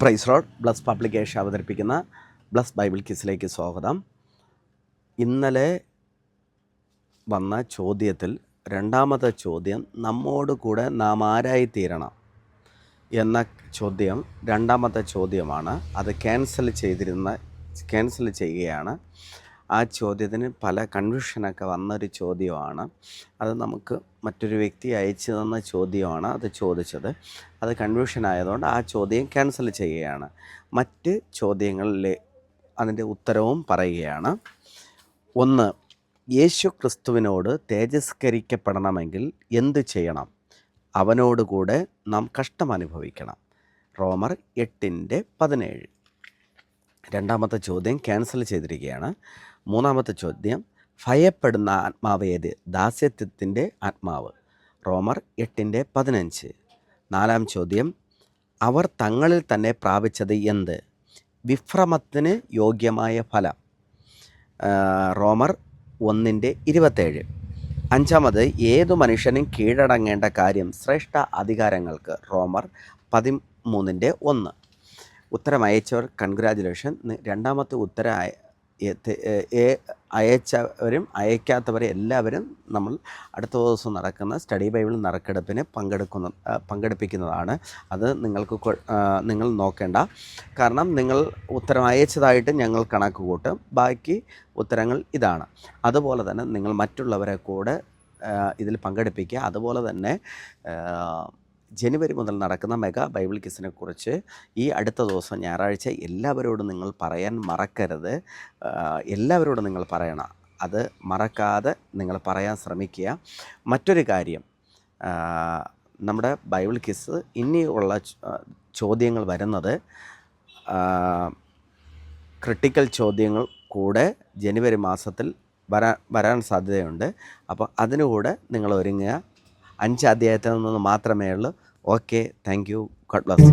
Price Lord. Bless publication അവതരിപ്പിക്കുന്ന bless Bible ക്വിസിലേക്ക് സ്വാഗതം. ഇന്നലെ വന്ന ചോദ്യത്തിൽ രണ്ടാമത്തെ ചോദ്യം, നമ്മോട് കൂടെ നാം ആരായി തീരണം എന്ന ചോദ്യം രണ്ടാമത്തെ ചോദ്യമാണ്. അത് ക്യാൻസൽ ചെയ്യുകയാണ്. ആ ചോദ്യത്തിന് പല കൺഫ്യൂഷനൊക്കെ വന്നൊരു ചോദ്യമാണ്. അത് നമുക്ക് മറ്റൊരു വ്യക്തി അയച്ചു തന്ന ചോദ്യമാണ് അത് ചോദിച്ചത്. അത് കൺഫ്യൂഷൻ ആയതുകൊണ്ട് ആ ചോദ്യം ക്യാൻസൽ ചെയ്യുകയാണ്. മറ്റ് ചോദ്യങ്ങളിൽ അതിൻ്റെ ഉത്തരവും പറയുകയാണ്. 1. യേശു ക്രിസ്തുവിനോട് തേജസ്കരിക്കപ്പെടണമെങ്കിൽ എന്തു ചെയ്യണം? അവനോടുകൂടെ നാം കഷ്ടം അനുഭവിക്കണം. റോമർ 8:17. രണ്ടാമത്തെ ചോദ്യം ക്യാൻസൽ ചെയ്തിരിക്കുകയാണ്. മൂന്നാമത്തെ ചോദ്യം, ഭയപ്പെടുന്ന ആത്മാവ് ഏത്? ദാസ്യത്വത്തിൻ്റെ ആത്മാവ്. റോമർ 8:15. നാലാം ചോദ്യം, അവർ തങ്ങളിൽ തന്നെ പ്രാപിച്ചത് എന്ത്? വിഭ്രമത്തിന് യോഗ്യമായ ഫലം. റോമർ 1:27. അഞ്ചാമത്, ഏതു മനുഷ്യനും കീഴടങ്ങേണ്ട കാര്യം ശ്രേഷ്ഠ അധികാരങ്ങൾക്ക്. റോമർ 13:1. ഉത്തരം അയച്ചവർ കൺഗ്രാജുലേഷൻ. രണ്ടാമത്തെ ഉത്തരം അയച്ചവരും അയക്കാത്തവരും എല്ലാവരും നമ്മൾ അടുത്ത ദിവസം നടക്കുന്ന സ്റ്റഡി ബൈബിൾ നറുക്കെടുപ്പിന് പങ്കെടുപ്പിക്കുന്നതാണ്. അത് നിങ്ങൾ നോക്കേണ്ട. കാരണം നിങ്ങൾ ഉത്തരം അയച്ചതായിട്ട് ഞങ്ങൾ കണക്ക് കൂട്ടും. ബാക്കി ഉത്തരങ്ങൾ ഇതാണ്. അതുപോലെ തന്നെ നിങ്ങൾ മറ്റുള്ളവരെ കൂടെ ഇതിൽ പങ്കെടുപ്പിക്കുക. അതുപോലെ തന്നെ ജനുവരി മുതൽ നടക്കുന്ന മെഗാ ബൈബിൾ ക്വിസിനെ കുറിച്ച് ഈ അടുത്ത ദിവസം ഞായറാഴ്ച എല്ലാവരോടും നിങ്ങൾ പറയാൻ മറക്കരുത്. എല്ലാവരോടും നിങ്ങൾ പറയണം. അത് മറക്കാതെ നിങ്ങൾ പറയാൻ ശ്രമിക്കുക. മറ്റൊരു കാര്യം, നമ്മുടെ ബൈബിൾ ക്വിസ് ഇനിയുള്ള ചോദ്യങ്ങൾ വരുന്നത് ക്രിട്ടിക്കൽ ചോദ്യങ്ങൾ കൂടെ ജനുവരി മാസത്തിൽ വരാൻ സാധ്യതയുണ്ട്. അപ്പോൾ അതിനുകൂടെ നിങ്ങൾ ഒരുങ്ങുക. 5 അധ്യായത്തിൽ നിന്ന് മാത്രമേ ഉള്ളൂ. Okay, thank you. God bless.